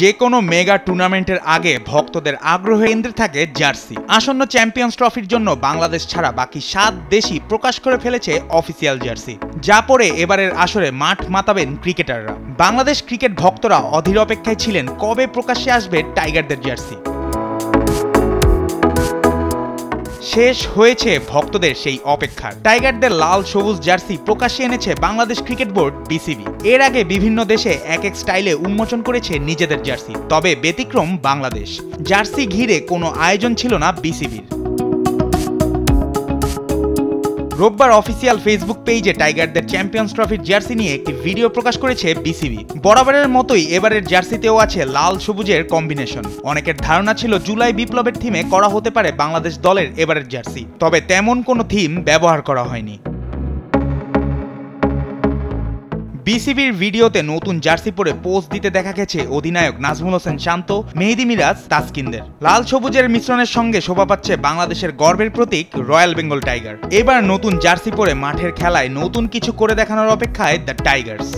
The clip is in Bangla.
যে কোনো মেগা টুর্নামেন্টের আগে ভক্তদের আগ্রহ কেন্দ্রে থাকে জার্সি। আসন্ন চ্যাম্পিয়ন্স ট্রফির জন্য বাংলাদেশ ছাড়া বাকি 7 দেশই প্রকাশ করে ফেলেছে অফিসিয়াল জার্সি, যা পরে এবারের আসরে মাঠ মাতাবেন ক্রিকেটাররা। বাংলাদেশ ক্রিকেট ভক্তরা অধীর অপেক্ষায় ছিলেন কবে প্রকাশ্যে আসবে টাইগারদের জার্সি। শেষ হয়েছে ভক্তদের সেই অপেক্ষার। টাইগারদের লাল সবুজ জার্সি প্রকাশ্যে এনেছে বাংলাদেশ ক্রিকেট বোর্ড বিসিবি। এর আগে বিভিন্ন দেশে এক এক স্টাইলে উন্মোচন করেছে নিজেদের জার্সি, তবে ব্যতিক্রম বাংলাদেশ। জার্সি ঘিরে কোনো আয়োজন ছিল না বিসিবির। রোববার অফিসিয়াল ফেসবুক পেজে টাইগারদের চ্যাম্পিয়ন্স ট্রফির জার্সি নিয়ে একটি ভিডিও প্রকাশ করেছে বিসিবি। বরাবরের মতোই এবারের জার্সিতেও আছে লাল সবুজের কম্বিনেশন। অনেকের ধারণা ছিল জুলাই বিপ্লবের থিমে করা হতে পারে বাংলাদেশ দলের এবারের জার্সি, তবে তেমন কোনো থিম ব্যবহার করা হয়নি। বিসিবির ভিডিওতে নতুন জার্সি পরে পোজ দিতে দেখা গেছে অধিনায়ক নাজমুল হোসেন শান্ত, মেহেদী মিরাজ, তাসকিনদের। লাল সবুজের মিশ্রণের সঙ্গে শোভা পাচ্ছে বাংলাদেশের গর্বের প্রতীক রয়্যাল বেঙ্গল টাইগার। এবার নতুন জার্সি পরে মাঠের খেলায় নতুন কিছু করে দেখানোর অপেক্ষায় দ্য টাইগার্স।